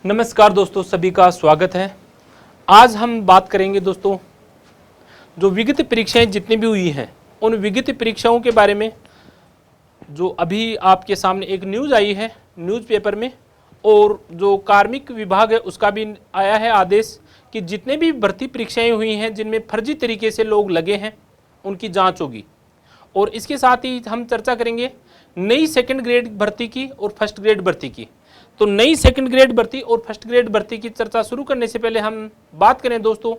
नमस्कार दोस्तों, सभी का स्वागत है। आज हम बात करेंगे दोस्तों, जो विगत परीक्षाएं जितनी भी हुई हैं उन विगत परीक्षाओं के बारे में। जो अभी आपके सामने एक न्यूज़ आई है न्यूज़पेपर में, और जो कार्मिक विभाग है उसका भी आया है आदेश कि जितने भी भर्ती परीक्षाएं हुई हैं जिनमें फर्जी तरीके से लोग लगे हैं उनकी जाँच होगी। और इसके साथ ही हम चर्चा करेंगे नई सेकेंड ग्रेड भर्ती की और फर्स्ट ग्रेड भर्ती की। तो नई सेकंड ग्रेड भर्ती और फर्स्ट ग्रेड भर्ती की चर्चा शुरू करने से पहले हम बात करें दोस्तों,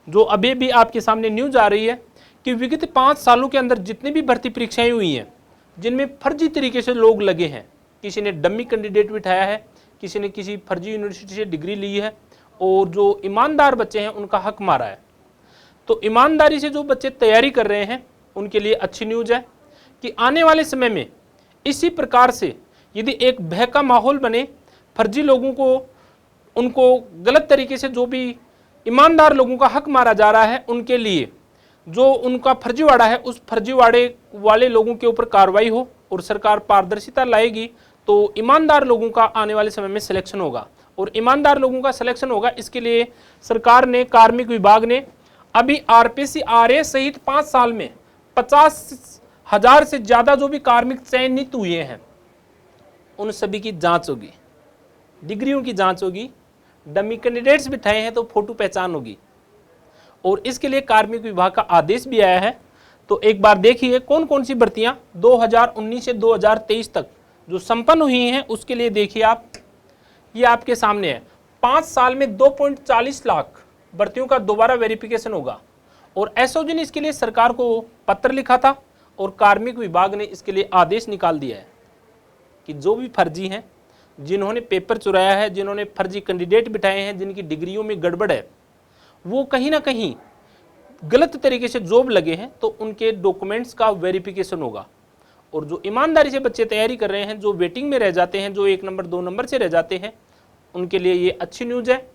जो अभी भी आपके सामने न्यूज़ आ रही है कि विगत 5 सालों के अंदर जितनी भी भर्ती परीक्षाएं हुई हैं जिनमें फर्जी तरीके से लोग लगे हैं, किसी ने डमी कैंडिडेट बिठाया है, किसी ने किसी फर्जी यूनिवर्सिटी से डिग्री ली है, और जो ईमानदार बच्चे हैं उनका हक मारा है। तो ईमानदारी से जो बच्चे तैयारी कर रहे हैं उनके लिए अच्छी न्यूज़ है कि आने वाले समय में इसी प्रकार से यदि एक भय का माहौल बने, फर्जी लोगों को, उनको गलत तरीके से जो भी ईमानदार लोगों का हक मारा जा रहा है, उनके लिए जो उनका फर्जीवाड़ा है उस फर्जीवाड़े वाले लोगों के ऊपर कार्रवाई हो और सरकार पारदर्शिता लाएगी, तो ईमानदार लोगों का आने वाले समय में सिलेक्शन होगा। और ईमानदार लोगों का सिलेक्शन होगा, इसके लिए सरकार ने, कार्मिक विभाग ने अभी आरपीसी आरए सहित 5 साल में 50,000 से ज़्यादा जो भी कार्मिक चयनित हुए हैं उन सभी की जांच होगी, डिग्रियों की जांच होगी। डमी कैंडिडेट्स बिठाए हैं तो फोटो पहचान होगी, और इसके लिए कार्मिक विभाग का आदेश भी आया है। तो एक बार देखिए कौन कौन सी भर्तियां 2019 से 2023 तक जो संपन्न हुई हैं उसके लिए देखिए आप, ये आपके सामने है। 5 साल में 2.40 लाख भर्तियों का दोबारा वेरिफिकेशन होगा, और एसओजी ने इसके लिए सरकार को पत्र लिखा था और कार्मिक विभाग ने इसके लिए आदेश निकाल दिया है कि जो भी फर्जी हैं, जिन्होंने पेपर चुराया है, जिन्होंने फर्जी कैंडिडेट बिठाए हैं, जिनकी डिग्रियों में गड़बड़ है, वो कहीं ना कहीं गलत तरीके से जॉब लगे हैं, तो उनके डॉक्यूमेंट्स का वेरिफिकेशन होगा। और जो ईमानदारी से बच्चे तैयारी कर रहे हैं, जो वेटिंग में रह जाते हैं, जो 1 नंबर 2 नंबर से रह जाते हैं, उनके लिए ये अच्छी न्यूज़ है।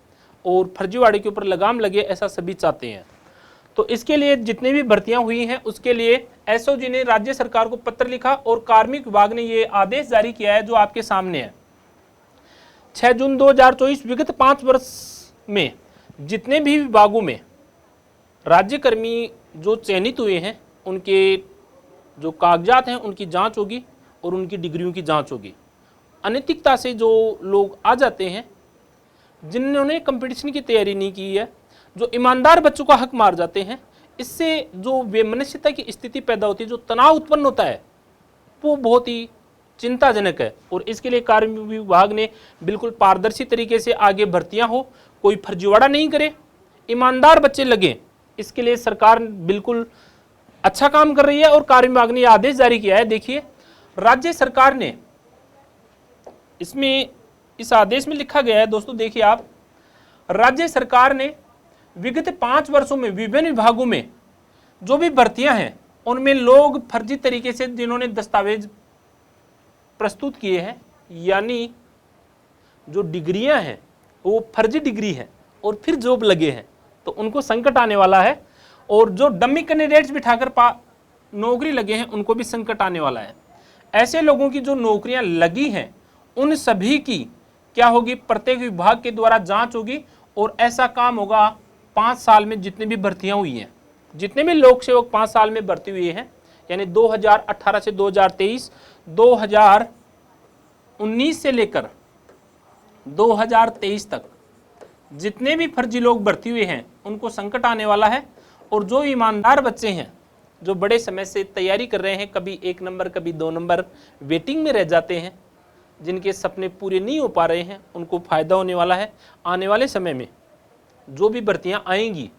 और फर्जीवाड़े के ऊपर लगाम लगे, ऐसा सभी चाहते हैं। तो इसके लिए जितनी भी भर्तियां हुई हैं उसके लिए एसओजी ने राज्य सरकार को पत्र लिखा और कार्मिक विभाग ने ये आदेश जारी किया है जो आपके सामने है। 6 जून 2024 विगत 5 वर्ष में जितने भी विभागों में राज्यकर्मी जो चयनित हुए हैं उनके जो कागजात हैं उनकी जांच होगी और उनकी डिग्रियों की जांच होगी। अनैतिकता से जो लोग आ जाते हैं, जिन्होंने कंपटीशन की तैयारी नहीं की है, जो ईमानदार बच्चों का हक मार जाते हैं, इससे जो वैमनस्यता की स्थिति पैदा होती है, जो तनाव उत्पन्न होता है, वो बहुत ही चिंताजनक है। और इसके लिए कार्मिक विभाग ने बिल्कुल पारदर्शी तरीके से आगे भर्तियां हो, कोई फर्जीवाड़ा नहीं करे, ईमानदार बच्चे लगे, इसके लिए सरकार बिल्कुल अच्छा काम कर रही है। और कार्मिक विभाग ने यह आदेश जारी किया है। देखिए, राज्य सरकार ने इसमें इस आदेश में लिखा गया है दोस्तों, देखिए आप, राज्य सरकार ने विगत 5 वर्षों में विभिन्न विभागों में जो भी भर्तियां हैं उनमें लोग फर्जी तरीके से जिन्होंने दस्तावेज प्रस्तुत किए हैं, यानी जो डिग्रियां हैं वो फर्जी डिग्री है और फिर जॉब लगे हैं, तो उनको संकट आने वाला है। और जो डमी कैंडिडेट्स बिठाकर नौकरी लगे हैं उनको भी संकट आने वाला है। ऐसे लोगों की जो नौकरियां लगी हैं उन सभी की क्या होगी, प्रत्येक विभाग के द्वारा जांच होगी। और ऐसा काम होगा 5 साल में जितनी भी भर्तियां हुई हैं, जितने भी लोक सेवक 5 साल में भर्ती हुए हैं, यानी 2018 से 2023, 2019 से लेकर 2023 तक जितने भी फर्जी लोग भर्ती हुए हैं उनको संकट आने वाला है। और जो ईमानदार बच्चे हैं, जो बड़े समय से तैयारी कर रहे हैं, कभी 1 नंबर कभी 2 नंबर वेटिंग में रह जाते हैं, जिनके सपने पूरे नहीं हो पा रहे हैं, उनको फ़ायदा होने वाला है। आने वाले समय में जो भी भर्तियां आएंगी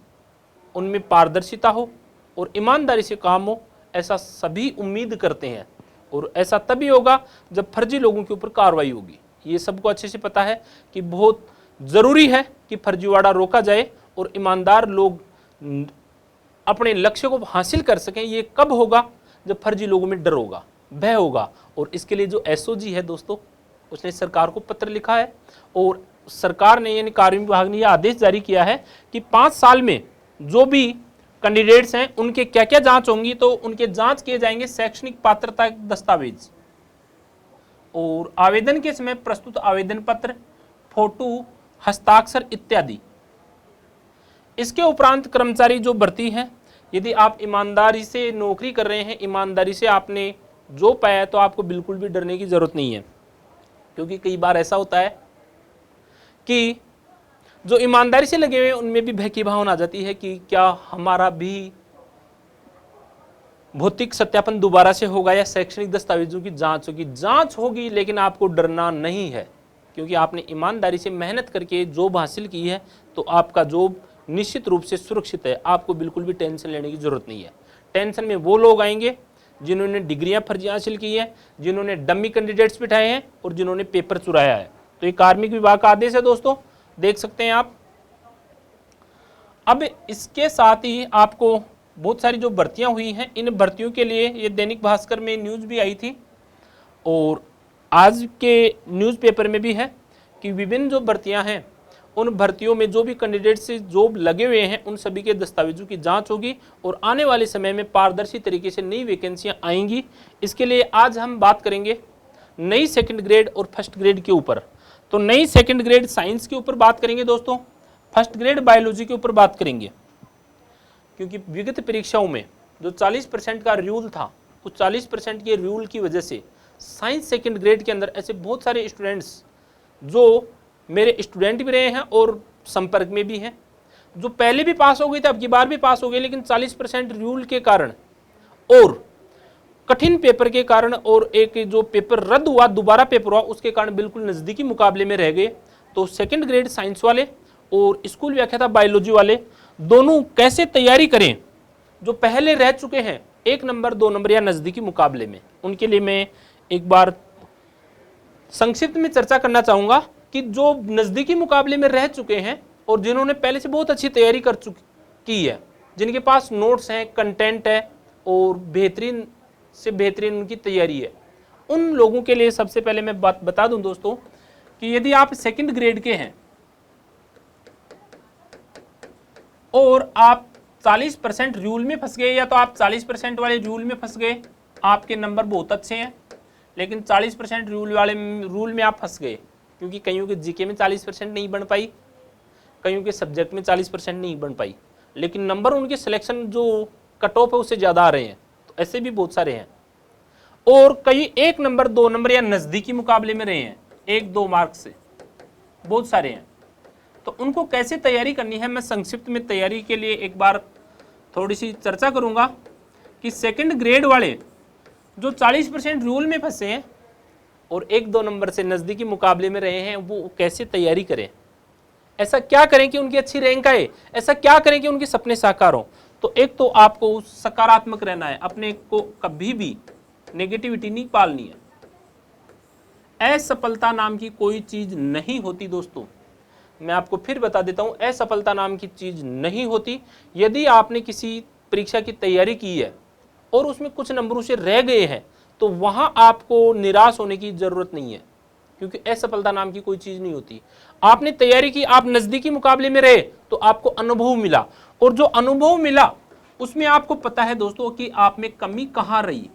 उनमें पारदर्शिता हो और ईमानदारी से काम हो, ऐसा सभी उम्मीद करते हैं। और ऐसा तभी होगा जब फर्जी लोगों के ऊपर कार्रवाई होगी। ये सबको अच्छे से पता है कि बहुत ज़रूरी है कि फर्जीवाड़ा रोका जाए और ईमानदार लोग अपने लक्ष्य को हासिल कर सकें। ये कब होगा, जब फर्जी लोगों में डर होगा, भय होगा। और इसके लिए जो एसओजी है दोस्तों, उसने सरकार को पत्र लिखा है और सरकार ने, यानी कार्मिक विभाग ने यह आदेश जारी किया है कि 5 साल में जो भी कैंडिडेट्स हैं उनके क्या क्या जांच होंगी। तो उनके जांच किए जाएंगे शैक्षणिक पात्रता दस्तावेज, और आवेदन के समय प्रस्तुत आवेदन पत्र, फोटो, हस्ताक्षर इत्यादि। इसके उपरांत कर्मचारी जो भर्ती है, यदि आप ईमानदारी से नौकरी कर रहे हैं, ईमानदारी से आपने जो पाया, तो आपको बिल्कुल भी डरने की जरूरत नहीं है। क्योंकि कई बार ऐसा होता है कि जो ईमानदारी से लगे हुए हैं उनमें भी भय की भावना आ जाती है कि क्या हमारा भी भौतिक सत्यापन दोबारा से होगा या शैक्षणिक दस्तावेजों की जांच होगी। जांच होगी, लेकिन आपको डरना नहीं है, क्योंकि आपने ईमानदारी से मेहनत करके जॉब हासिल की है, तो आपका जॉब निश्चित रूप से सुरक्षित है। आपको बिल्कुल भी टेंशन लेने की जरूरत नहीं है। टेंशन में वो लोग आएंगे जिन्होंने डिग्रियां फर्जी हासिल की है, जिन्होंने डमी कैंडिडेट्स बिठाए हैं और जिन्होंने पेपर चुराया है। तो ये कार्मिक विभाग का आदेश है दोस्तों, देख सकते हैं आप। अब इसके साथ ही आपको बहुत सारी जो भर्तियां हुई हैं, इन भर्तियों के लिए ये दैनिक भास्कर में न्यूज़ भी आई थी और आज के न्यूज़पेपर में भी है कि विभिन्न जो भर्तियां हैं, उन भर्तियों में जो भी कैंडिडेट से जॉब लगे हुए हैं, उन सभी के दस्तावेजों की जांच होगी और आने वाले समय में पारदर्शी तरीके से नई वैकेंसियां आएंगी। इसके लिए आज हम बात करेंगे नई सेकंड ग्रेड और फर्स्ट ग्रेड के ऊपर। तो नई सेकंड ग्रेड साइंस के ऊपर बात करेंगे दोस्तों, फर्स्ट ग्रेड बायोलॉजी के ऊपर बात करेंगे, क्योंकि विगत परीक्षाओं में जो 40% का रूल था, उस 40% के रूल की वजह से साइंस सेकंड ग्रेड के अंदर ऐसे बहुत सारे स्टूडेंट्स जो मेरे स्टूडेंट भी रहे हैं और संपर्क में भी हैं, जो पहले भी पास हो गए थे, अब की बार भी पास हो गए, लेकिन 40% रूल के कारण और कठिन पेपर के कारण और एक जो पेपर रद्द हुआ, दोबारा पेपर हुआ, उसके कारण बिल्कुल नज़दीकी मुकाबले में रह गए। तो सेकंड ग्रेड साइंस वाले और स्कूल व्याख्याता बायोलॉजी वाले दोनों कैसे तैयारी करें, जो पहले रह चुके हैं 1 नंबर 2 नंबर या नज़दीकी मुकाबले में, उनके लिए मैं एक बार संक्षिप्त में चर्चा करना चाहूँगा कि जो नज़दीकी मुकाबले में रह चुके हैं और जिन्होंने पहले से बहुत अच्छी तैयारी कर की है, जिनके पास नोट्स हैं, कंटेंट है और बेहतरीन से बेहतरीन उनकी तैयारी है, उन लोगों के लिए सबसे पहले मैं बात बता दूं दोस्तों कि यदि आप सेकंड ग्रेड के हैं और आप 40% रूल में फंस गए, या तो आप 40% वाले रूल में फंस गए, आपके नंबर बहुत अच्छे हैं, लेकिन 40% रूल में आप फंस गए, क्योंकि कईयों के जीके में 40% नहीं बन पाई, कईयों के सब्जेक्ट में 40% नहीं बन पाई, लेकिन नंबर उनके सिलेक्शन जो कट ऑफ है उससे ज़्यादा आ रहे हैं। तो ऐसे भी बहुत सारे हैं और कई 1 नंबर 2 नंबर या नज़दीकी मुकाबले में रहे हैं 1-2 मार्क्स से, बहुत सारे हैं। तो उनको कैसे तैयारी करनी है, मैं संक्षिप्त में तैयारी के लिए एक बार थोड़ी सी चर्चा करूंगा कि सेकंड ग्रेड वाले जो 40% रूल में फंसे हैं और 1-2 नंबर से नज़दीकी मुकाबले में रहे हैं, वो कैसे तैयारी करें, ऐसा क्या करें कि उनकी अच्छी रैंक आए, ऐसा क्या करें कि उनके सपने साकार हों। तो एक तो आपको सकारात्मक रहना है, अपने को कभी भी नेगेटिविटी नहीं पालनी है। असफलता नाम की कोई चीज नहीं होती दोस्तों, मैं आपको फिर बता देता हूं, असफलता नाम की चीज नहीं होती। यदि आपने किसी परीक्षा की तैयारी की है और उसमें कुछ नंबरों से रह गए हैं, तो वहां आपको निराश होने की जरूरत नहीं है, क्योंकि असफलता नाम की कोई चीज नहीं होती। आपने तैयारी की, आप नजदीकी मुकाबले में रहे, तो आपको अनुभव मिला और जो अनुभव मिला उसमें आपको पता है दोस्तों कि आप में कमी कहां रही।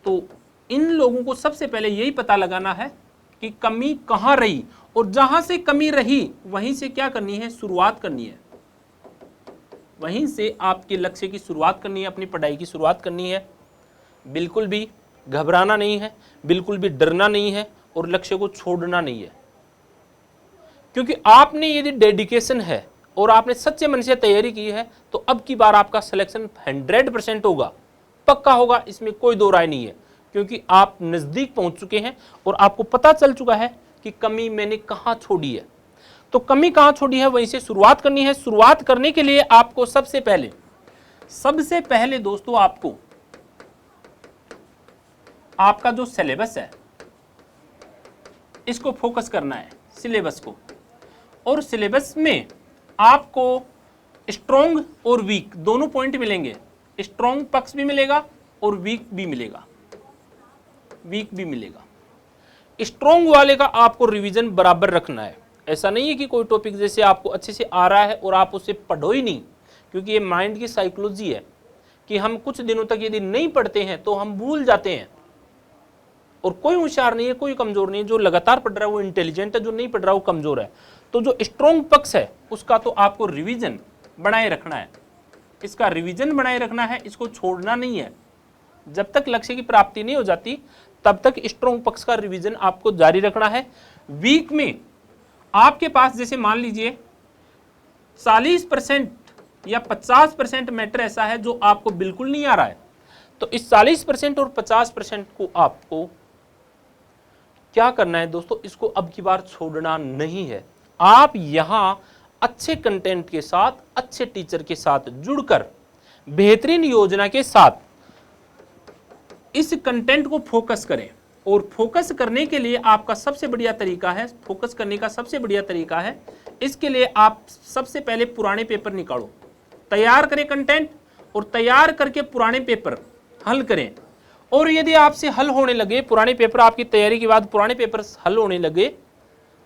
तो इन लोगों को सबसे पहले यही पता लगाना है कि कमी कहां रही, और जहां से कमी रही वहीं से क्या करनी है, शुरुआत करनी है, वहीं से आपके लक्ष्य की शुरुआत करनी है, अपनी पढ़ाई की शुरुआत करनी है। बिल्कुल भी घबराना नहीं है, बिल्कुल भी डरना नहीं है और लक्ष्य को छोड़ना नहीं है, क्योंकि आपने यदि डेडिकेशन है और आपने सच्चे मन से तैयारी की है, तो अब की बार आपका सिलेक्शन 100% होगा, पक्का होगा, इसमें कोई दो राय नहीं है, क्योंकि आप नजदीक पहुंच चुके हैं और आपको पता चल चुका है कि कमी मैंने कहां छोड़ी है। तो कमी कहां छोड़ी है, वहीं से शुरुआत करनी है। शुरुआत करने के लिए आपको सबसे पहले दोस्तों आपको आपका जो सिलेबस है इसको फोकस करना है, सिलेबस को। और सिलेबस में आपको स्ट्रॉन्ग और वीक दोनों पॉइंट मिलेंगे, स्ट्रॉन्ग पक्ष भी मिलेगा और वीक भी मिलेगा, स्ट्रॉन्ग वाले का आपको रिवीजन बराबर रखना है। ऐसा नहीं है कि कोई टॉपिक जैसे आपको अच्छे से आ रहा है और आप उसे पढ़ो ही नहीं, क्योंकि ये माइंड की साइकोलॉजी है कि हम कुछ दिनों तक यदि नहीं पढ़ते हैं तो हम भूल जाते हैं। और कोई होशियार नहीं है, कोई कमजोर नहीं है। जो लगातार पढ़ रहा है वो इंटेलिजेंट है, जो नहीं पढ़ रहा वो कमजोर है। तो जो स्ट्रॉन्ग पक्ष है उसका तो आपको रिवीजन बनाए रखना है, इसका रिवीजन बनाए रखना है, इसको छोड़ना नहीं है। जब तक लक्ष्य की प्राप्ति नहीं हो जाती तब तक स्ट्रॉन्ग पक्ष का रिवीजन आपको जारी रखना है। वीक में आपके पास जैसे मान लीजिए 40% या 50% मैटर ऐसा है जो आपको बिल्कुल नहीं आ रहा है, तो इस 40% और 50% को आपको क्या करना है दोस्तों, इसको अब की बार छोड़ना नहीं है। आप यहां अच्छे कंटेंट के साथ, अच्छे टीचर के साथ जुड़कर बेहतरीन योजना के साथ इस कंटेंट को फोकस करें। और फोकस करने के लिए आपका सबसे बढ़िया तरीका है, फोकस करने का सबसे बढ़िया तरीका है, इसके लिए आप सबसे पहले पुराने पेपर निकालो, तैयार करें कंटेंट, और तैयार करके पुराने पेपर हल करें। और यदि आपसे हल होने लगे पुराने पेपर, आपकी तैयारी के बाद पुराने पेपर हल होने लगे,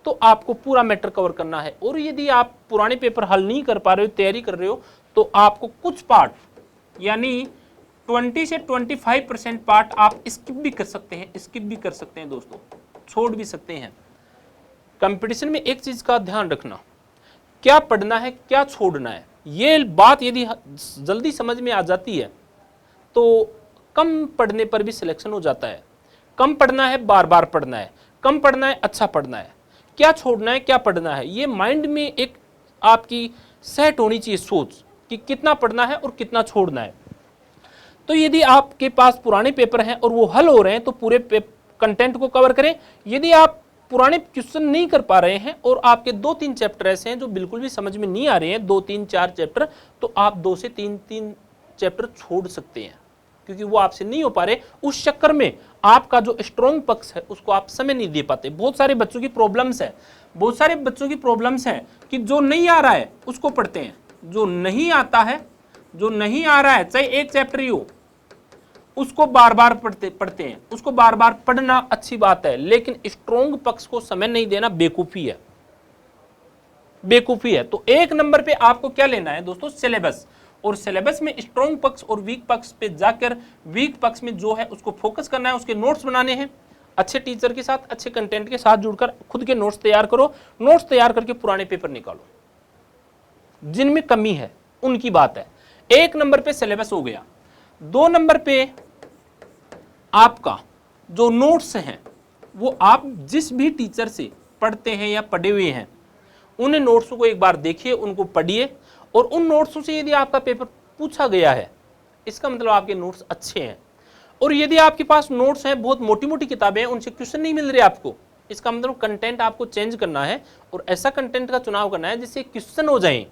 तो आपको पूरा मैटर कवर करना है। और यदि आप पुराने पेपर हल नहीं कर पा रहे हो, तैयारी कर रहे हो, तो आपको कुछ पार्ट यानी 20 से 25% पार्ट आप स्किप भी कर सकते हैं, स्किप भी कर सकते हैं दोस्तों, छोड़ भी सकते हैं। कंपटीशन में एक चीज का ध्यान रखना, क्या पढ़ना है क्या छोड़ना है, ये बात यदि जल्दी समझ में आ जाती है तो कम पढ़ने पर भी सिलेक्शन हो जाता है। कम पढ़ना है, बार बार पढ़ना है, कम पढ़ना है, अच्छा पढ़ना है, क्या छोड़ना है क्या पढ़ना है, ये माइंड में एक आपकी सेट होनी चाहिए सोच कि कितना पढ़ना है और कितना छोड़ना है। तो यदि आपके पास पुराने पेपर हैं और वो हल हो रहे हैं तो पूरे कंटेंट को कवर करें। यदि आप पुराने क्वेश्चन नहीं कर पा रहे हैं और आपके 2-3 चैप्टर ऐसे हैं जो बिल्कुल भी समझ में नहीं आ रहे हैं, 2-3-4 चैप्टर, तो आप 2 से 3 चैप्टर छोड़ सकते हैं, क्योंकि वो आपसे नहीं हो पा रहे। उस चक्कर में आपका जो स्ट्रॉन्ग पक्ष है उसको आप समय नहीं दे पाते। बहुत सारे बच्चों की प्रॉब्लम्स है, बहुत सारे बच्चों की प्रॉब्लम्स है कि जो नहीं आ रहा है उसको पढ़ते हैं, जो नहीं आता है, जो नहीं आ रहा है, चाहे एक चैप्टर ही हो, उसको बार बार पढ़ते हैं। उसको बार बार पढ़ना अच्छी बात है, लेकिन स्ट्रॉन्ग पक्ष को समय नहीं देना बेवकूफी है, बेवकूफी है। तो एक नंबर पे आपको क्या लेना है दोस्तों, सिलेबस। और सिलेबस में स्ट्रॉन्ग पक्ष और वीक पक्ष पे जाकर वीक पक्ष में जो है उसको फोकस करना है, उसके नोट्स बनाने हैं, अच्छे टीचर के साथ, अच्छे कंटेंट के साथ जुड़कर खुद के नोट्स तैयार करो। नोट्स तैयार करके पुराने पेपर निकालो, जिनमें कमी है उनकी बात है। एक नंबर पे सिलेबस हो गया। 2 नंबर पे आपका जो नोट्स हैं वो आप जिस भी टीचर से पढ़ते हैं या पढ़े हुए हैं उन नोट्सों को एक बार देखिए, उनको पढ़िए, और उन नोट्सों से यदि आपका पेपर पूछा गया है इसका मतलब आपके नोट्स अच्छे हैं। और यदि आपके पास नोट्स हैं, बहुत मोटी मोटी किताबें हैं, उनसे क्वेश्चन नहीं मिल रहे आपको, इसका मतलब कंटेंट आपको चेंज करना है और ऐसा कंटेंट का चुनाव करना है जिससे क्वेश्चन हो जाए।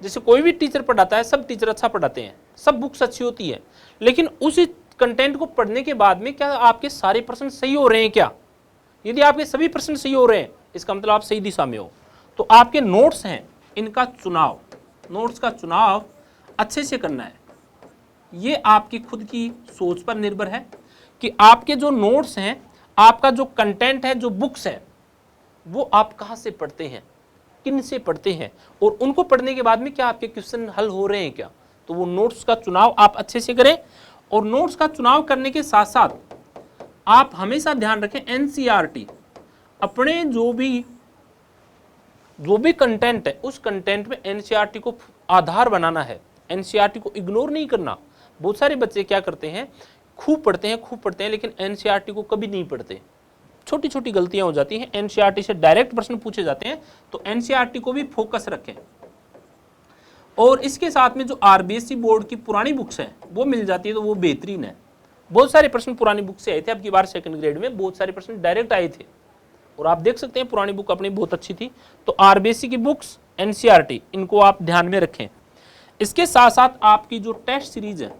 जैसे कोई भी टीचर पढ़ाता है, सब टीचर अच्छा पढ़ाते हैं, सब बुक्स अच्छी होती है, लेकिन उसी कंटेंट को पढ़ने के बाद में क्या आपके सारे प्रश्न सही हो रहे हैं क्या? यदि आपके सभी प्रश्न सही हो रहे हैं इसका मतलब आप सही दिशा में हो। तो आपके नोट्स हैं, इनका चुनाव, नोट्स का चुनाव अच्छे से करना है। ये आपकी खुद की सोच पर निर्भर है कि आपके जो नोट्स हैं, आपका जो कंटेंट है, जो बुक्स है, वो आप कहाँ से पढ़ते हैं, किन से पढ़ते हैं, और उनको पढ़ने के बाद में क्या आपके क्वेश्चन हल हो रहे हैं क्या। तो वो नोट्स का चुनाव आप अच्छे से करें। और नोट्स का चुनाव करने के साथ साथ आप हमेशा ध्यान रखें एनसीईआरटी, अपने जो भी कंटेंट है उस कंटेंट में एनसीईआरटी को आधार बनाना है, एनसीईआरटी को इग्नोर नहीं करना। बहुत सारे बच्चे क्या करते हैं, खूब पढ़ते हैं लेकिन एनसीईआरटी को कभी नहीं पढ़ते, छोटी छोटी गलतियां हो जाती हैं, एनसीईआरटी से डायरेक्ट प्रश्न पूछे जाते हैं। तो एनसीईआरटी को भी फोकस रखें। और इसके साथ में जो आरबीएसई बोर्ड की पुरानी बुक्स हैं वो मिल जाती है तो वो बेहतरीन है। बहुत सारे प्रश्न पुरानी बुक से आए थे, अब की बार सेकंड ग्रेड में बहुत सारे प्रश्न डायरेक्ट आए थे और आप देख सकते हैं पुरानी बुक अपनी बहुत अच्छी थी। तो आरबीएसई की बुक्स, एनसीईआरटी, इनको आप ध्यान में रखें। इसके साथ साथ आपकी जो टेस्ट सीरीज है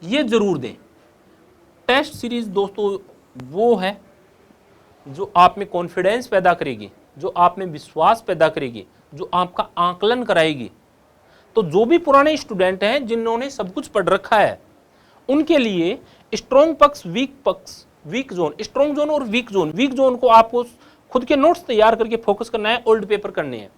ये जरूर दें। टेस्ट सीरीज दोस्तों वो है जो आप में कॉन्फिडेंस पैदा करेगी, जो आप में विश्वास पैदा करेगी, जो आपका आकलन कराएगी। तो जो भी पुराने स्टूडेंट हैं जिन्होंने सब कुछ पढ़ रखा है उनके लिए स्ट्रॉन्ग पक्ष, वीक पक्ष, वीक जोन, स्ट्रॉन्ग जोन और वीक जोन। वीक जोन को आपको खुद के नोट्स तैयार करके फोकस करना है, ओल्ड पेपर करने हैं,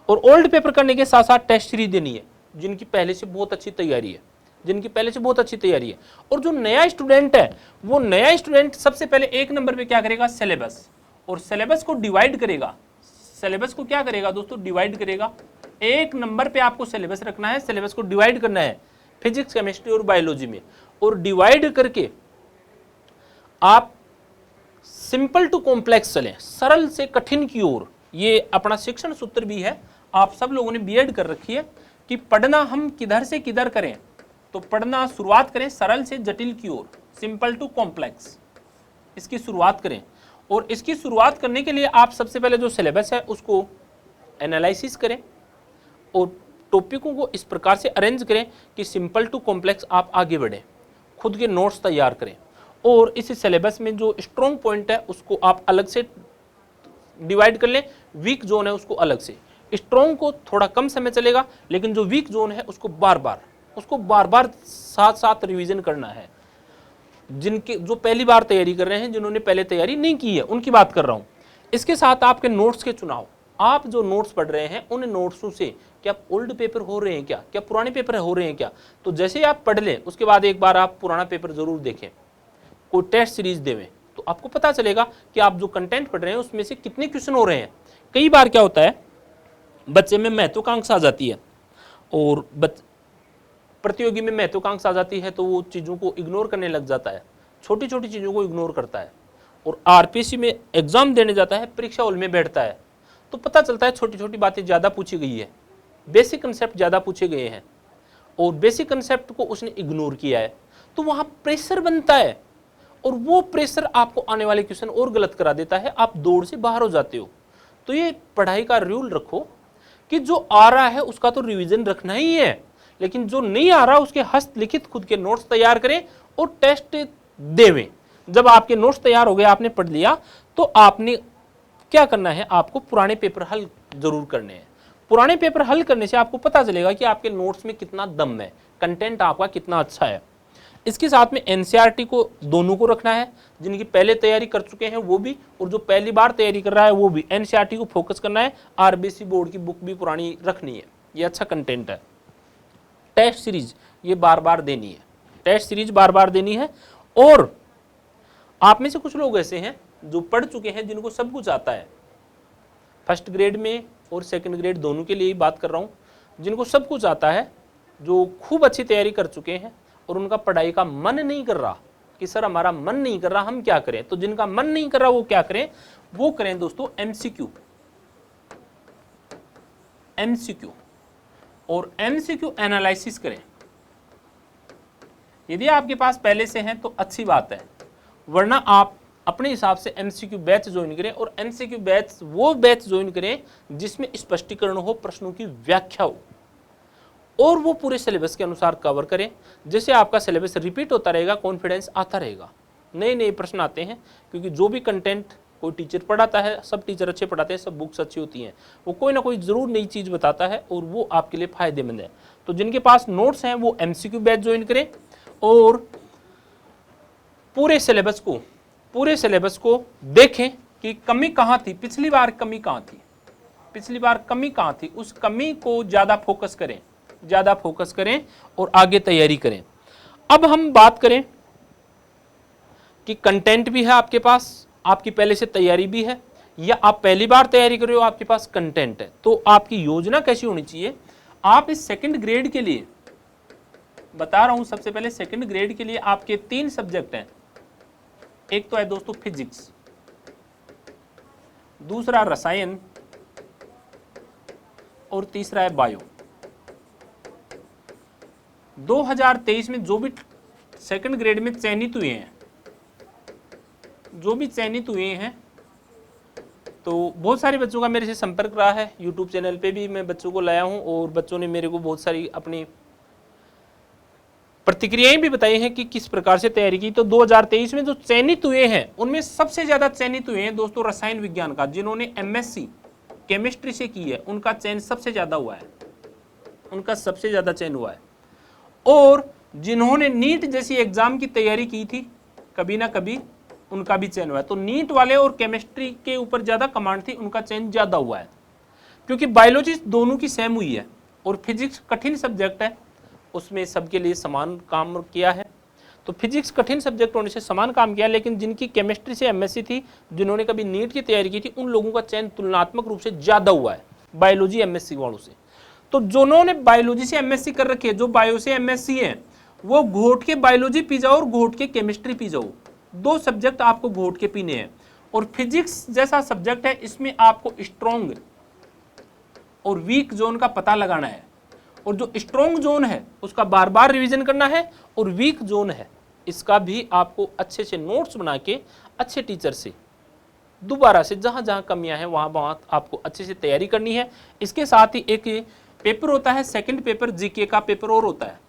और ओल्ड पेपर करने के साथ साथ टेस्ट सीरीज देनी है जिनकी पहले से बहुत अच्छी तैयारी है। जिनकी पहले से बहुत अच्छी तैयारी है। और जो नया स्टूडेंट है, वो नया स्टूडेंट सबसे पहले 1 नंबर पे क्या करेगा, सिलेबस, और सिलेबस को डिवाइड करेगा। सिलेबस को क्या करेगा दोस्तों, डिवाइड करेगा। 1 नंबर पे आपको सिलेबस रखना है, सिलेबस को डिवाइड करना है फिजिक्स, केमिस्ट्री और बायोलॉजी में, और डिवाइड करके आप सिंपल टू कॉम्प्लेक्स चलें, सरल से कठिन की ओर। ये अपना शिक्षण सूत्र भी है, आप सब लोगों ने बीएड कर रखी है कि पढ़ना हम किधर से किधर करें, तो पढ़ना शुरुआत करें सरल से जटिल की ओर, सिंपल टू कॉम्प्लेक्स, इसकी शुरुआत करें। और इसकी शुरुआत करने के लिए आप सबसे पहले जो सिलेबस है उसको एनालिसिस करें और टॉपिकों को इस प्रकार से अरेंज करें कि सिंपल टू कॉम्प्लेक्स आप आगे बढ़ें, खुद के नोट्स तैयार करें। और इस सिलेबस में जो स्ट्रॉन्ग पॉइंट है उसको आप अलग से डिवाइड कर लें, वीक जोन है उसको अलग से। स्ट्रॉन्ग को थोड़ा कम समय चलेगा, लेकिन जो वीक जोन है उसको बार बार साथ साथ रिवीजन करना है। जिनके जो पहली बार तैयारी कर रहे हैं, जिन्होंने पहले तैयारी नहीं की है, उनकी बात कर रहा हूं। इसके साथ आपके नोट्स के चुनाव, आप जो नोट्स पढ़ रहे हैं उन नोट्सों से क्या ओल्ड पेपर हो रहे हैं, क्या पुराने पेपर हो रहे हैं क्या, तो जैसे ही आप पढ़ लें उसके बाद एक बार आप पुराना पेपर जरूर देखें, कोई टेस्ट सीरीज देवें, तो आपको पता चलेगा कि आप जो कंटेंट पढ़ रहे हैं उसमें से कितने क्वेश्चन हो रहे हैं। कई बार क्या होता है, बच्चे में महत्वाकांक्षा आ जाती है और प्रतियोगी में महत्वाकांक्षा आ जाती है, तो वो चीज़ों को इग्नोर करने लग जाता है, छोटी छोटी चीज़ों को इग्नोर करता है। और आरपीसी में एग्जाम देने जाता है, परीक्षा हॉल में बैठता है, तो पता चलता है छोटी छोटी बातें ज़्यादा पूछी गई है, बेसिक कंसेप्ट ज़्यादा पूछे गए हैं और बेसिक कंसेप्ट को उसने इग्नोर किया है, तो वहाँ प्रेशर बनता है और वो प्रेशर आपको आने वाले क्वेश्चन और गलत करा देता है, आप दौड़ से बाहर हो जाते हो। तो ये पढ़ाई का रूल रखो कि जो आ रहा है उसका तो रिवीजन रखना ही है, लेकिन जो नहीं आ रहा उसके हस्तलिखित खुद के नोट्स तैयार करें और टेस्ट देवें। जब आपके नोट्स तैयार हो गए, आपने पढ़ लिया, तो आपने क्या करना है, आपको पुराने पेपर हल जरूर करने हैं। पुराने पेपर हल करने से आपको पता चलेगा कि आपके नोट्स में कितना दम है, कंटेंट आपका कितना अच्छा है। इसके साथ में एनसीईआरटी को दोनों को रखना है, जिनकी पहले तैयारी कर चुके हैं वो भी, और जो पहली बार तैयारी कर रहा है वो भी। एनसीईआरटी को फोकस करना है, आरबीसी बोर्ड की बुक भी पुरानी रखनी है, ये अच्छा कंटेंट है। टेस्ट सीरीज ये बार बार देनी है, टेस्ट सीरीज बार बार देनी है। और आप में से कुछ लोग ऐसे हैं जो पढ़ चुके हैं, जिनको सब कुछ आता है, फर्स्ट ग्रेड में और सेकंड ग्रेड दोनों के लिए बात कर रहा हूँ, जिनको सब कुछ आता है, जो खूब अच्छी तैयारी कर चुके हैं और उनका पढ़ाई का मन नहीं कर रहा कि सर हमारा मन नहीं कर रहा, हम क्या करें। तो जिनका मन नहीं कर रहा वो क्या करें, वो करें दोस्तों एमसीक्यू, एमसीक्यू और एमसीक्यू एनालिसिस करें। यदि आपके पास पहले से हैं तो अच्छी बात है, वरना आप अपने हिसाब से एमसीक्यू बैच ज्वाइन करें। और एमसीक्यू बैच वो बैच ज्वाइन करें जिसमें स्पष्टीकरण हो, प्रश्नों की व्याख्या हो, और वो पूरे सिलेबस के अनुसार कवर करें। जैसे आपका सिलेबस रिपीट होता रहेगा, कॉन्फिडेंस आता रहेगा, नए नए प्रश्न आते हैं, क्योंकि जो भी कंटेंट कोई टीचर पढ़ाता है, सब टीचर अच्छे पढ़ाते हैं, सब बुक्स अच्छी होती हैं, वो कोई ना कोई जरूर नई चीज़ बताता है और वो आपके लिए फायदेमंद है। तो जिनके पास नोट्स हैं वो एमसीक्यू बैच ज्वाइन करें और पूरे सिलेबस को देखें कि कमी कहाँ थी, पिछली बार कमी कहाँ थी, उस कमी को ज़्यादा फोकस करें और आगे तैयारी करें। अब हम बात करें कि कंटेंट भी है आपके पास, आपकी पहले से तैयारी भी है, या आप पहली बार तैयारी कर रहे हो, आपके पास कंटेंट है, तो आपकी योजना कैसी होनी चाहिए। आप इस सेकंड ग्रेड के लिए बता रहा हूं, सबसे पहले सेकंड ग्रेड के लिए आपके 3 सब्जेक्ट हैं। एक तो है दोस्तों फिजिक्स, दूसरा रसायन और तीसरा है बायो। 2023 में जो भी सेकंड ग्रेड में चयनित हुए हैं, तो बहुत सारे बच्चों का मेरे से संपर्क रहा है। यूट्यूब चैनल पे भी मैं बच्चों को लाया हूं और बच्चों ने मेरे को बहुत सारी अपनी प्रतिक्रियाएं भी बताई हैं कि किस प्रकार से तैयारी की। तो 2023 में जो चयनित हुए हैं उनमें सबसे ज्यादा चयनित हुए हैं दोस्तों रसायन विज्ञान का, जिन्होंने एमएससी केमिस्ट्री से की है, उनका चयन सबसे ज्यादा हुआ है, और जिन्होंने नीट जैसी एग्जाम की तैयारी की थी कभी ना कभी, उनका भी चयन हुआ है। तो नीट वाले और केमिस्ट्री के ऊपर ज्यादा कमांड थी, उनका चयन ज्यादा हुआ है, क्योंकि बायोलॉजी दोनों की सेम हुई है और फिजिक्स कठिन सब्जेक्ट है उसमें सबके लिए समान काम किया है। तो फिजिक्स कठिन सब्जेक्ट होने से समान काम किया, लेकिन जिनकी केमिस्ट्री से एमएससी थी, जिन्होंने कभी नीट की तैयारी की थी, उन लोगों का चयन तुलनात्मक रूप से ज़्यादा हुआ है बायोलॉजी एमएससी वालों से। तो जिन्होंने बायोलॉजी से एमएससी कर रखी है, जो बायो से एमएससी है, वो घोट के बायोलॉजी पी जाओ और घोट के केमिस्ट्री पी जाओ। 2 सब्जेक्ट आपको घोट के पीने हैं। और फिजिक्स जैसा सब्जेक्ट है, इसमें आपको स्ट्रॉन्ग और वीक जोन का पता लगाना है, और जो स्ट्रॉन्ग जोन है उसका बार बार रिवीजन करना है, और वीक जोन है इसका भी आपको अच्छे से नोट्स बना के अच्छे टीचर से दोबारा से जहाँ जहाँ कमियां हैं वहाँ वहाँ आपको अच्छे से तैयारी करनी है। इसके साथ ही एक पेपर होता है, सेकंड पेपर जीके का पेपर और होता है।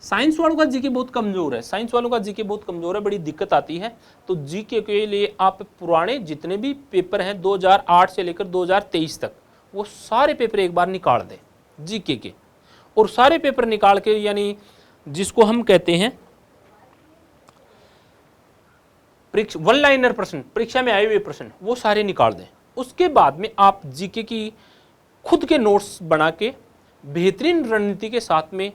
साइंस वालों का जीके बहुत कमजोर है, साइंस वालों का जीके बहुत कमजोर है, बड़ी दिक्कत आती है। तो जीके के लिए आप पुराने जितने भी पेपर हैं 2008 से लेकर 2023 तक, वो सारे पेपर एक बार निकाल दें जीके के, और सारे पेपर निकाल के, यानी जिसको हम कहते हैं परीक्षा 1 लाइनर प्रश्न, परीक्षा में आए हुए प्रश्न, वो सारे निकाल दें। उसके बाद में आप जीके की खुद के नोट्स बना के बेहतरीन रणनीति के साथ में,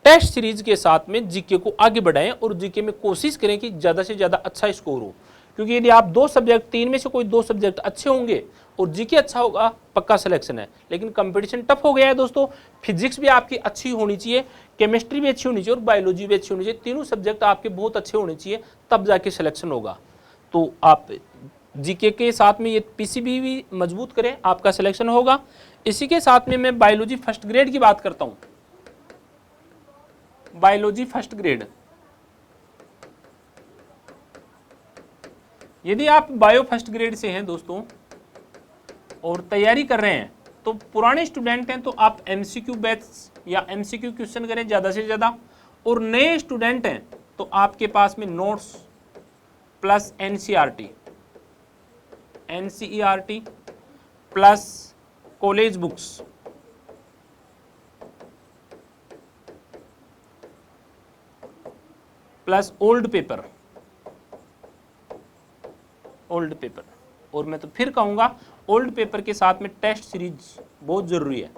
टेस्ट सीरीज के साथ में जीके को आगे बढ़ाएं, और जीके में कोशिश करें कि ज़्यादा से ज़्यादा अच्छा स्कोर हो। क्योंकि यदि आप 2 सब्जेक्ट, 3 में से कोई 2 सब्जेक्ट अच्छे होंगे और जीके अच्छा होगा, पक्का सिलेक्शन है। लेकिन कंपटीशन टफ हो गया है दोस्तों। फिजिक्स भी आपकी अच्छी होनी चाहिए, केमिस्ट्री भी अच्छी होनी चाहिए, और बायोलॉजी भी अच्छी होनी चाहिए। तीनों सब्जेक्ट आपके बहुत अच्छे होने चाहिए, तब जाके सिलेक्शन होगा। तो आप जीके के साथ में ये पीसीबी भी मजबूत करें, आपका सिलेक्शन होगा। इसी के साथ में मैं बायोलॉजी फर्स्ट ग्रेड की बात करता हूँ। बायोलॉजी फर्स्ट ग्रेड, यदि आप बायो फर्स्ट ग्रेड से हैं दोस्तों और तैयारी कर रहे हैं, तो पुराने स्टूडेंट हैं तो आप एमसीक्यू बैच या एमसीक्यू क्वेश्चन करें ज़्यादा से ज़्यादा, और नए स्टूडेंट हैं तो आपके पास में notes plus NCERT plus college books plus old paper, और मैं तो फिर कहूंगा ओल्ड पेपर के साथ में टेस्ट सीरीज बहुत जरूरी है,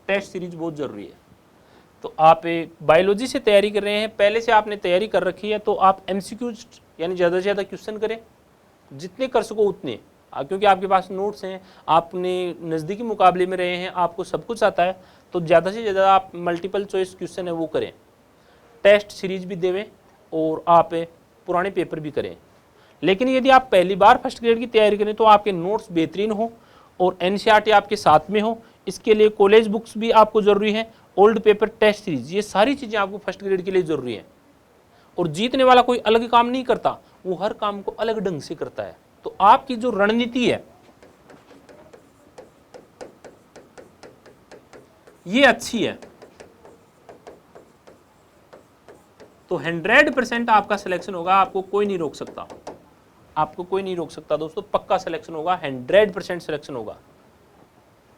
टेस्ट सीरीज बहुत जरूरी है। तो आप बायोलॉजी से तैयारी कर रहे हैं, पहले से आपने तैयारी कर रखी है, तो आप एमसीक्यू यानी ज़्यादा से ज़्यादा क्वेश्चन करें, जितने कर सको उतने, क्योंकि आपके पास नोट्स हैं, आपने नज़दीकी मुकाबले में रहे हैं, आपको सब कुछ आता है। तो ज़्यादा से ज़्यादा आप मल्टीपल चॉइस क्वेश्चन है वो करें, टेस्ट सीरीज भी देवें, और आप पुराने पेपर भी करें। लेकिन यदि आप पहली बार फर्स्ट ग्रेड की तैयारी करें तो आपके नोट्स बेहतरीन हो और एनसीईआरटी आपके साथ में हो। इसके लिए कॉलेज बुक्स भी आपको ज़रूरी है, ओल्ड पेपर, टेस्ट सीरीज, ये सारी चीज़ें आपको फर्स्ट ग्रेड के लिए ज़रूरी है। और जीतने वाला कोई अलग काम नहीं करता, वो हर काम को अलग ढंग से करता है। तो आपकी जो रणनीति है ये अच्छी है, तो 100% आपका सिलेक्शन होगा, आपको कोई नहीं रोक सकता, आपको कोई नहीं रोक सकता दोस्तों, पक्का सिलेक्शन होगा, 100% सिलेक्शन होगा।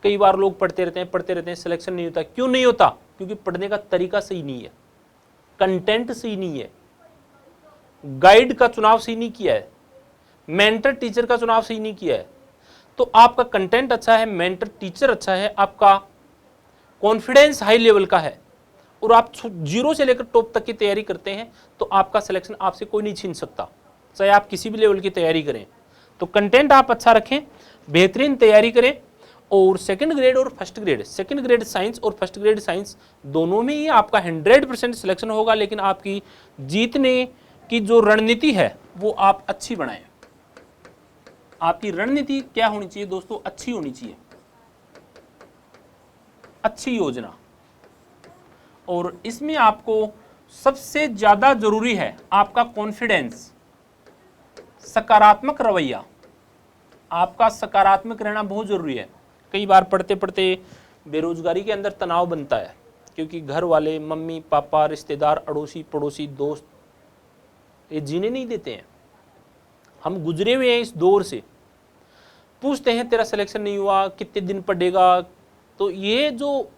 कई बार लोग पढ़ते रहते हैं, सिलेक्शन नहीं होता। क्यों नहीं होता? क्योंकि पढ़ने का तरीका सही नहीं है, कंटेंट सही नहीं है, गाइड का चुनाव सही नहीं किया है, मेंटर टीचर का चुनाव सही नहीं किया है। तो आपका कंटेंट अच्छा है, मेंटर टीचर अच्छा है, आपका कॉन्फिडेंस हाई लेवल का है, और आप 0 से लेकर टॉप तक की तैयारी करते हैं, तो आपका सिलेक्शन आपसे कोई नहीं छीन सकता, चाहे आप किसी भी लेवल की तैयारी करें। तो कंटेंट आप अच्छा रखें, बेहतरीन तैयारी करें, और सेकंड ग्रेड और first grade, second grade science और फर्स्ट ग्रेड साइंस दोनों में ही आपका 100% सिलेक्शन होगा। लेकिन आपकी जीतने की जो रणनीति है वो आप अच्छी बनाएं। आपकी रणनीति क्या होनी चाहिए दोस्तों? अच्छी होनी चाहिए, अच्छी योजना। और इसमें आपको सबसे ज्यादा जरूरी है आपका कॉन्फिडेंस, सकारात्मक रवैया, आपका सकारात्मक रहना बहुत जरूरी है। कई बार पढ़ते पढ़ते बेरोजगारी के अंदर तनाव बनता है, क्योंकि घर वाले, मम्मी पापा, रिश्तेदार, अड़ोसी पड़ोसी, दोस्त, ये जीने नहीं देते हैं। हम गुजरे हुए हैं इस दौर से, पूछते हैं तेरा सिलेक्शन नहीं हुआ, कितने दिन पढ़ेगा। तो ये जो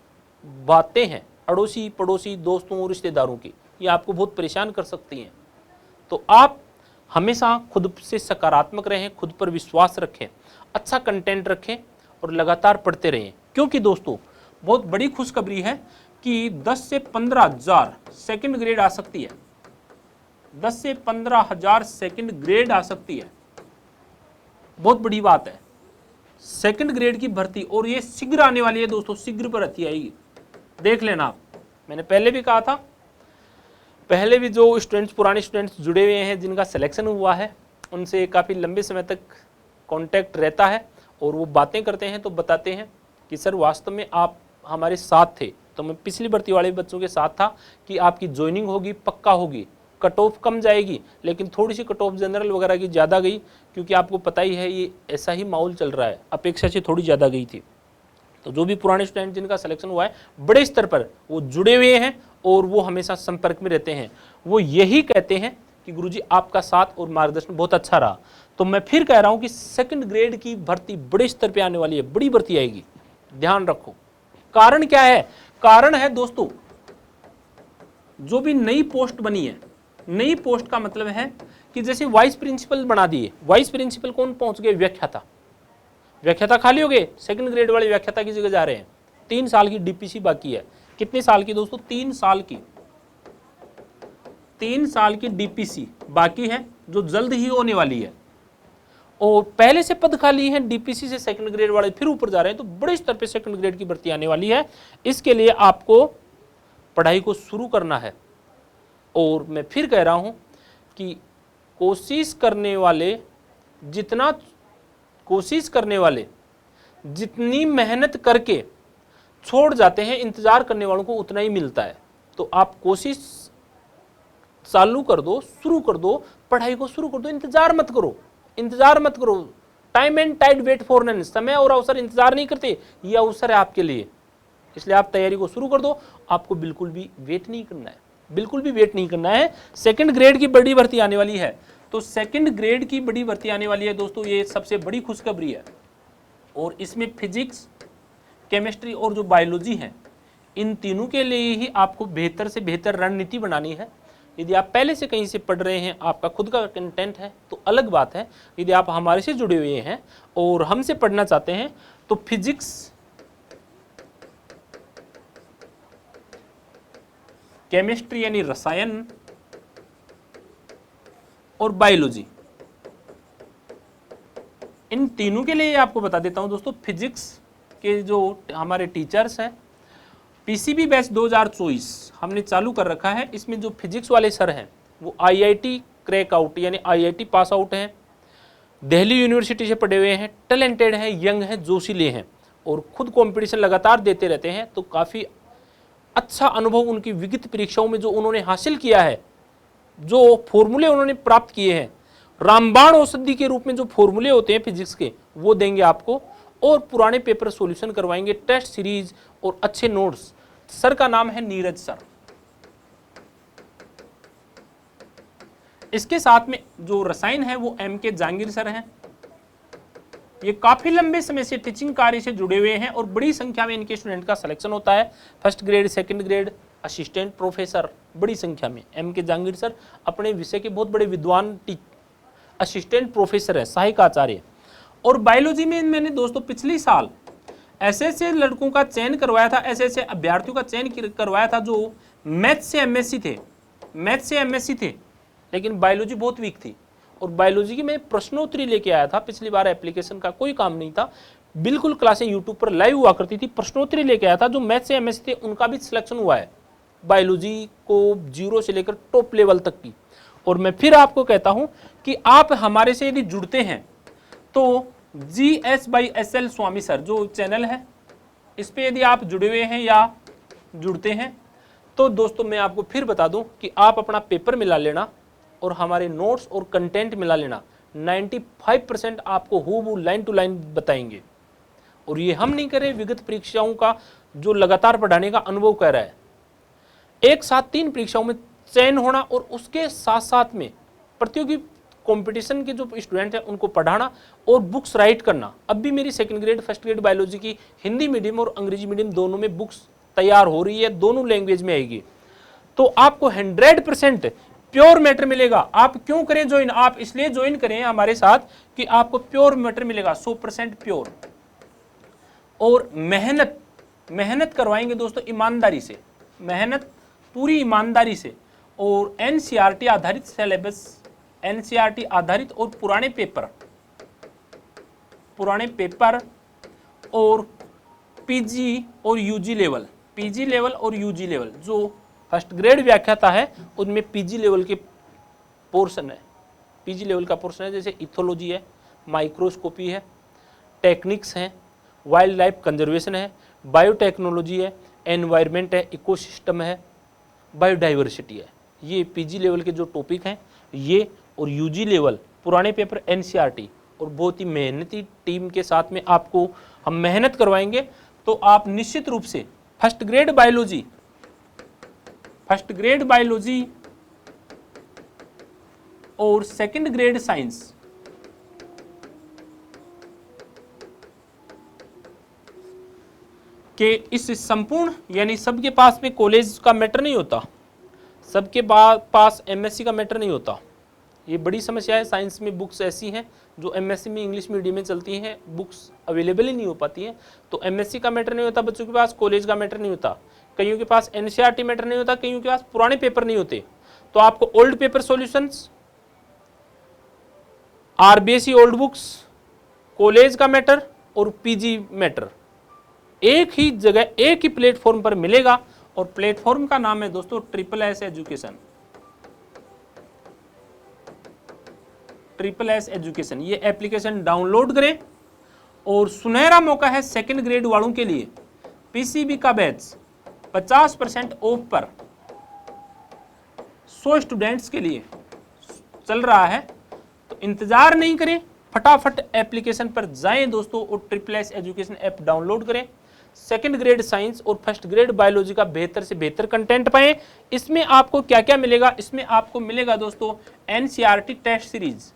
बातें हैं अड़ोसी पड़ोसी, दोस्तों, रिश्तेदारों की, ये आपको बहुत परेशान कर सकती हैं। तो आप हमेशा खुद से सकारात्मक रहें, खुद पर विश्वास रखें, अच्छा कंटेंट रखें और लगातार पढ़ते रहें। क्योंकि दोस्तों बहुत बड़ी खुशखबरी है कि 10 से 15 हजार सेकेंड ग्रेड आ सकती है। 10 से 15 हजार सेकेंड ग्रेड आ सकती है, बहुत बड़ी बात है। सेकेंड ग्रेड की भर्ती, और ये शीघ्र आने वाली है दोस्तों, शीघ्र भर्ती आएगी, देख लेना आप। मैंने पहले भी कहा था, पहले भी जो स्टूडेंट्स, पुराने स्टूडेंट्स जुड़े हुए हैं जिनका सिलेक्शन हुआ है, उनसे काफ़ी लंबे समय तक कांटेक्ट रहता है और वो बातें करते हैं तो बताते हैं कि सर वास्तव में आप हमारे साथ थे। तो मैं पिछली भर्ती वाले बच्चों के साथ था कि आपकी ज्वाइनिंग होगी, पक्का होगी, कट ऑफ कम जाएगी, लेकिन थोड़ी सी कट ऑफ जनरल वगैरह की ज़्यादा गई, क्योंकि आपको पता ही है ये ऐसा ही माहौल चल रहा है, अपेक्षा से थोड़ी ज़्यादा गई थी। तो जो भी पुराने स्टूडेंट जिनका सिलेक्शन हुआ है बड़े स्तर पर वो जुड़े हुए हैं और वो हमेशा संपर्क में रहते हैं, वो यही कहते हैं कि गुरुजी आपका साथ और मार्गदर्शन बहुत अच्छा रहा। तो मैं फिर कह रहा हूं कि सेकंड ग्रेड की भर्ती बड़े स्तर पे आने वाली है, बड़ी भर्ती आएगी, ध्यान रखो। कारण क्या है? कारण है दोस्तों, जो भी नई पोस्ट बनी है, नई पोस्ट का मतलब है कि जैसे वाइस प्रिंसिपल बना दिए, वाइस प्रिंसिपल कौन पहुंच गए? व्याख्याता। व्याख्याता खाली हो गए, सेकंड ग्रेड वाले व्याख्याता की जगह जा रहे हैं। 3 साल की डीपीसी बाकी है। कितने साल की दोस्तों? 3 साल की। 3 साल की डीपीसी बाकी है, जो जल्द ही होने वाली है। और पहले से पद खाली है डीपीसी से, सेकंड ग्रेड वाले फिर ऊपर जा रहे हैं, तो बड़े स्तर पे सेकंड ग्रेड की भर्ती आने वाली है। इसके लिए आपको पढ़ाई को शुरू करना है। और मैं फिर कह रहा हूं कि कोशिश करने वाले जितनी मेहनत करके छोड़ जाते हैं, इंतजार करने वालों को उतना ही मिलता है। तो आप कोशिश चालू कर दो, शुरू कर दो, पढ़ाई को शुरू कर दो, इंतजार मत करो। Time and tide wait for none, समय और अवसर इंतजार नहीं करते, ये अवसर है आपके लिए। इसलिए आप तैयारी को शुरू कर दो, आपको बिल्कुल भी वेट नहीं करना है, सेकंड ग्रेड की बड़ी भर्ती आने वाली है। तो सेकंड ग्रेड की बड़ी भर्ती आने वाली है दोस्तों, ये सबसे बड़ी खुशखबरी है। और इसमें फिजिक्स, केमिस्ट्री और जो बायोलॉजी है, इन तीनों के लिए ही आपको बेहतर से बेहतर रणनीति बनानी है। यदि आप पहले से कहीं से पढ़ रहे हैं, आपका खुद का कंटेंट है तो अलग बात है। यदि आप हमारे से जुड़े हुए हैं और हमसे पढ़ना चाहते हैं तो फिजिक्स, केमिस्ट्री यानी रसायन और बायोलॉजी, इन तीनों के लिए आपको बता देता हूं दोस्तों। फिजिक्स के जो हमारे टीचर्स हैं, पीसीबी बैच 2024 हमने चालू कर रखा है। इसमें जो फिजिक्स वाले सर हैं वो आईआईटी क्रैक आउट यानी आईआईटी पास आउट हैं, दिल्ली यूनिवर्सिटी से पढ़े हुए हैं, टैलेंटेड हैं, यंग हैं, जोशीले हैं और खुद कंपटीशन लगातार देते रहते हैं। तो काफ़ी अच्छा अनुभव उनकी विगत परीक्षाओं में जो उन्होंने हासिल किया है, जो फॉर्मूले उन्होंने प्राप्त किए हैं, रामबाण औषधि के रूप में जो फॉर्मूले होते हैं फिजिक्स के, वो देंगे आपको। और पुराने पेपर सॉल्यूशन करवाएंगे, टेस्ट सीरीज और अच्छे नोट्स। सर का नाम है नीरज सर। इसके साथ में जो रसायन है वो एमके जहांगीर सर हैं। ये काफी लंबे समय से टीचिंग कार्य से जुड़े हुए हैं और बड़ी संख्या में इनके स्टूडेंट का सिलेक्शन होता है। First grade, second grade, assistant professor, बड़ी संख्या में। एमके जहांगीर सर अपने विषय के बहुत बड़े विद्वान असिस्टेंट प्रोफेसर है, सहायक आचार्य। और बायोलॉजी में मैंने दोस्तों पिछले साल ऐसे लड़कों का चयन करवाया था, ऐसे अभ्यर्थियों का चयन करवाया था जो मैथ से एमएससी थे, लेकिन बायोलॉजी बहुत वीक थी। और बायोलॉजी की मैं प्रश्नोत्तरी लेके आया था पिछली बार, एप्लीकेशन का कोई काम नहीं था, बिल्कुल क्लासें यूट्यूब पर लाइव हुआ करती थी, प्रश्नोत्तरी लेके आया था। जो मैथ से एमएससी थे उनका भी सिलेक्शन हुआ है बायोलॉजी को 0 से लेकर टॉप लेवल तक की। और मैं फिर आपको कहता हूं कि आप हमारे से यदि जुड़ते हैं तो GS/SL स्वामी सर जो चैनल है, इस पे यदि आप जुड़े हुए हैं या जुड़ते हैं तो दोस्तों मैं आपको फिर बता दूं कि आप अपना पेपर मिला लेना और हमारे नोट्स और कंटेंट मिला लेना। 95% आपको हूबहू लाइन टू लाइन बताएंगे। और ये हम नहीं करें, विगत परीक्षाओं का जो लगातार पढ़ाने का अनुभव कर रहा है। एक साथ 3 परीक्षाओं में चयन होना और उसके साथ साथ में प्रतियोगी कंपटीशन के जो स्टूडेंट हैं उनको पढ़ाना और बुक्स राइट करना। अब भी मेरी second grade, first grade biology की हिंदी मीडियम और अंग्रेजी मीडियम दोनों में बुक्स तैयार हो रही है, दोनों लैंग्वेज में आएगी। तो आपको 100% प्योर मैटर मिलेगा। आप क्यों करें ज्वाइन? आप इसलिए ज्वाइन करें हमारे साथ कि आपको प्योर मैटर मिलेगा, 100% प्योर। और मेहनत मेहनत करवाएंगे दोस्तों ईमानदारी से, मेहनत पूरी ईमानदारी से, और एनसीईआरटी आधारित सिलेबस, एनसीईआरटी आधारित और पुराने पेपर और पीजी और यूजी लेवल, पीजी लेवल और यूजी लेवल, जो फर्स्ट ग्रेड व्याख्याता है उनमें पीजी लेवल के पोर्शन है, पीजी लेवल का पोर्शन है, जैसे इथोलॉजी है, माइक्रोस्कोपी है, टेक्निक्स हैं, वाइल्ड लाइफ कंजर्वेशन है, बायोटेक्नोलॉजी है, एनवायरनमेंट है, इकोसिस्टम है, बायोडाइवर्सिटी है। ये पीजी लेवल के जो टॉपिक हैं ये, और यूजी लेवल पुराने पेपर एनसीईआरटी, और बहुत ही मेहनती टीम के साथ में आपको हम मेहनत करवाएंगे। तो आप निश्चित रूप से फर्स्ट ग्रेड बायोलॉजी और सेकंड ग्रेड साइंस के इस संपूर्ण, यानी सबके पास में कॉलेज का मैटर नहीं होता, सबके पास एमएससी का मैटर नहीं होता। ये बड़ी समस्या है। साइंस में बुक्स ऐसी हैं जो एमएससी में इंग्लिश मीडियम में चलती हैं, बुक्स अवेलेबल ही नहीं हो पाती हैं। तो एमएससी का मैटर नहीं होता बच्चों के पास, कॉलेज का मैटर नहीं होता, कईयों के पास एनसीईआरटी मैटर नहीं होता, कईयों के पास पुराने पेपर नहीं होते। तो आपको old paper solutions, RBSE old books, college का मैटर और पीजी मैटर एक ही जगह, एक ही प्लेटफॉर्म पर मिलेगा, और प्लेटफॉर्म का नाम है दोस्तों SSS एजुकेशन, SSS एजुकेशन। ये एप्लीकेशन डाउनलोड करें, और सुनहरा मौका है सेकंड ग्रेड वालों के लिए, पीसीबी का बैच 50% ऑफ पर 100 स्टूडेंट्स के लिए चल रहा है। तो इंतजार नहीं करें, फटाफट एप्लीकेशन पर जाएं दोस्तों, और SSS एजुकेशन ऐप डाउनलोड करें। सेकंड ग्रेड साइंस और फर्स्ट ग्रेड बायोलॉजी का बेहतर से बेहतर कंटेंट पाएं। इसमें आपको क्या क्या मिलेगा? इसमें आपको मिलेगा दोस्तों NCERT test series,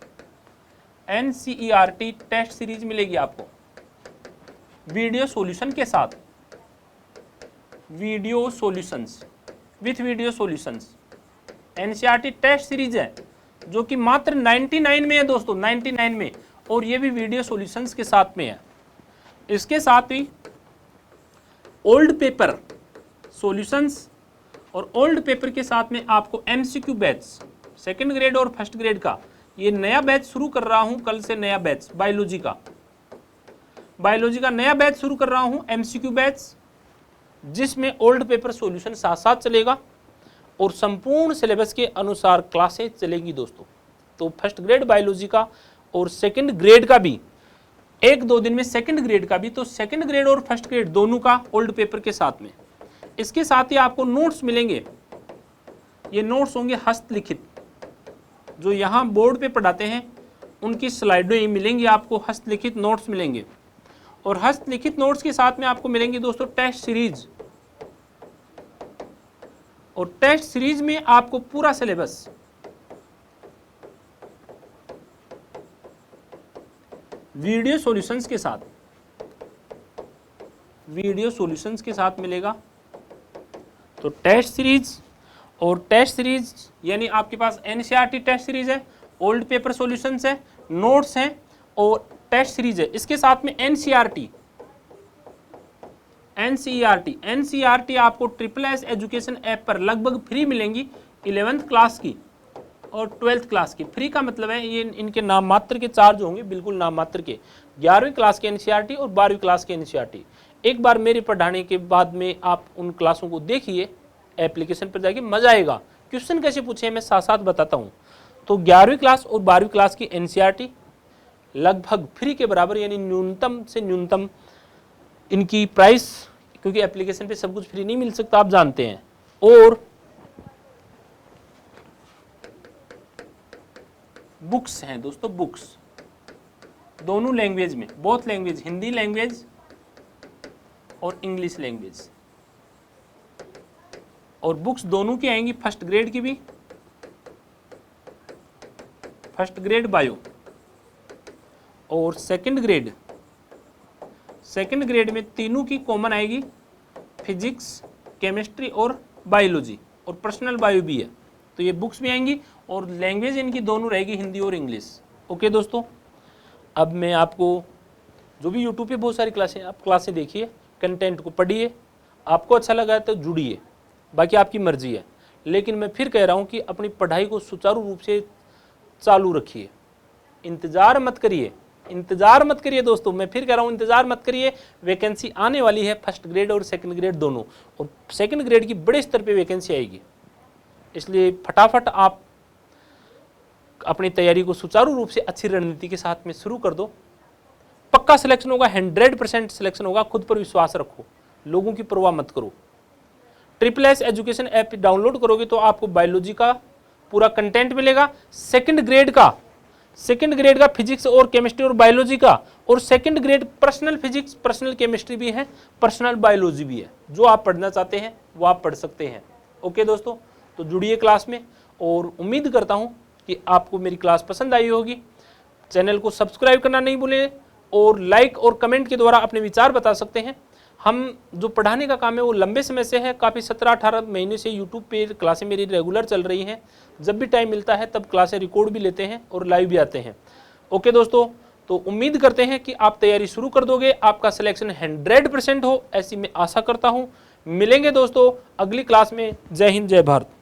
NCERT test series मिलेगी आपको वीडियो सॉल्यूशन के साथ, video solutions with video solutions. NCERT test series है जो कि मात्र 99 में है दोस्तों, 99 में, और ये भी वीडियो सॉल्यूशंस के साथ में है। इसके साथ ही ओल्ड पेपर सॉल्यूशंस और ओल्ड पेपर के साथ में आपको एमसीक्यू बैच, सेकंड ग्रेड और फर्स्ट ग्रेड का ये नया बैच शुरू कर रहा हूं कल से, नया बैच बायोलॉजी का नया बैच शुरू कर रहा हूं, एमसीक्यू बैच, जिसमें ओल्ड पेपर सॉल्यूशन साथ साथ चलेगा और संपूर्ण सिलेबस के अनुसार क्लासें चलेगी दोस्तों। तो फर्स्ट ग्रेड बायोलॉजी का और सेकंड ग्रेड का भी, एक दो दिन में सेकंड ग्रेड का भी, तो सेकंड ग्रेड और फर्स्ट ग्रेड दोनों का ओल्ड पेपर के साथ में। इसके साथ ही आपको नोट्स मिलेंगे, ये नोट्स होंगे हस्तलिखित, जो यहाँ बोर्ड पे पढ़ाते हैं उनकी स्लाइडें मिलेंगी आपको, हस्तलिखित नोट्स मिलेंगे। और हस्तलिखित नोट्स के साथ में आपको मिलेंगी दोस्तों टेस्ट सीरीज, और टेस्ट सीरीज में आपको पूरा सिलेबस, वीडियो सॉल्यूशंस के साथ मिलेगा। तो टेस्ट सीरीज और टेस्ट सीरीज यानी आपके पास एनसीईआरटी टेस्ट सीरीज है, ओल्ड पेपर सॉल्यूशंस है, नोट्स हैं और टेस्ट सीरीज है। इसके साथ में एनसीईआरटी आपको SSS एजुकेशन ऐप पर लगभग फ्री मिलेंगी, 11th क्लास की और 12th क्लास की। फ्री का मतलब है ये इनके नाम मात्र के चार्ज होंगे, बिल्कुल नाम मात्र के। 11वीं क्लास के एनसीईआरटी और 12वीं क्लास के एनसीईआरटी। एक बार मेरे पढ़ाने के बाद में आप उन क्लासों को देखिए, एप्लीकेशन पर जाके मजा आएगा। क्वेश्चन कैसे पूछे मैं साथ साथ बताता हूँ। तो 11वीं क्लास और 12वीं क्लास की एनसीईआरटी लगभग फ्री के बराबर, यानी न्यूनतम से न्यूनतम इनकी प्राइस, क्योंकि एप्लीकेशन पे सब कुछ फ्री नहीं मिल सकता आप जानते हैं। और बुक्स हैं दोस्तों, बुक्स दोनों लैंग्वेज में, बोथ लैंग्वेज, हिंदी लैंग्वेज और इंग्लिश लैंग्वेज। और बुक्स दोनों की आएंगी, फर्स्ट ग्रेड की भी, फर्स्ट ग्रेड बायो और सेकंड ग्रेड में तीनों की कॉमन आएगी, फिजिक्स, केमिस्ट्री और बायोलॉजी, और पर्सनल बायो भी है। तो ये बुक्स भी आएंगी और लैंग्वेज इनकी दोनों रहेगी, हिंदी और इंग्लिश। ओके दोस्तों, अब मैं आपको जो भी यूट्यूब पे बहुत सारी क्लासें, आप क्लासें देखिए, कंटेंट को पढ़िए, आपको अच्छा लगा है तो जुड़िए, बाकी आपकी मर्जी है। लेकिन मैं फिर कह रहा हूँ कि अपनी पढ़ाई को सुचारू रूप से चालू रखिए, इंतज़ार मत करिए, इंतज़ार मत करिए दोस्तों, मैं फिर कह रहा हूँ इंतज़ार मत करिए। वैकेंसी आने वाली है फर्स्ट ग्रेड और सेकंड ग्रेड दोनों, और सेकंड ग्रेड की बड़े स्तर पे वैकेंसी आएगी, इसलिए फटाफट आप अपनी तैयारी को सुचारू रूप से अच्छी रणनीति के साथ में शुरू कर दो। पक्का सिलेक्शन होगा, 100% सिलेक्शन होगा। खुद पर विश्वास रखो, लोगों की परवाह मत करो। SSS एजुकेशन ऐप डाउनलोड करोगे तो आपको बायोलॉजी का पूरा कंटेंट मिलेगा, सेकंड ग्रेड का फिजिक्स और केमिस्ट्री और बायोलॉजी का, और second grade personal physics, personal chemistry भी है, पर्सनल बायोलॉजी भी है। जो आप पढ़ना चाहते हैं वो आप पढ़ सकते हैं। ओके दोस्तों, तो जुड़िए क्लास में, और उम्मीद करता हूं कि आपको मेरी क्लास पसंद आई होगी। चैनल को सब्सक्राइब करना नहीं भूलें, और लाइक और कमेंट के द्वारा अपने विचार बता सकते हैं। हम जो पढ़ाने का काम है वो लंबे समय से है, काफ़ी 17-18 महीने से यूट्यूब पे क्लासें मेरी रेगुलर चल रही हैं। जब भी टाइम मिलता है तब क्लासें रिकॉर्ड भी लेते हैं और लाइव भी आते हैं। ओके दोस्तों, तो उम्मीद करते हैं कि आप तैयारी शुरू कर दोगे, आपका सिलेक्शन 100% हो, ऐसी मैं आशा करता हूँ। मिलेंगे दोस्तों अगली क्लास में। जय हिंद, जय भारत।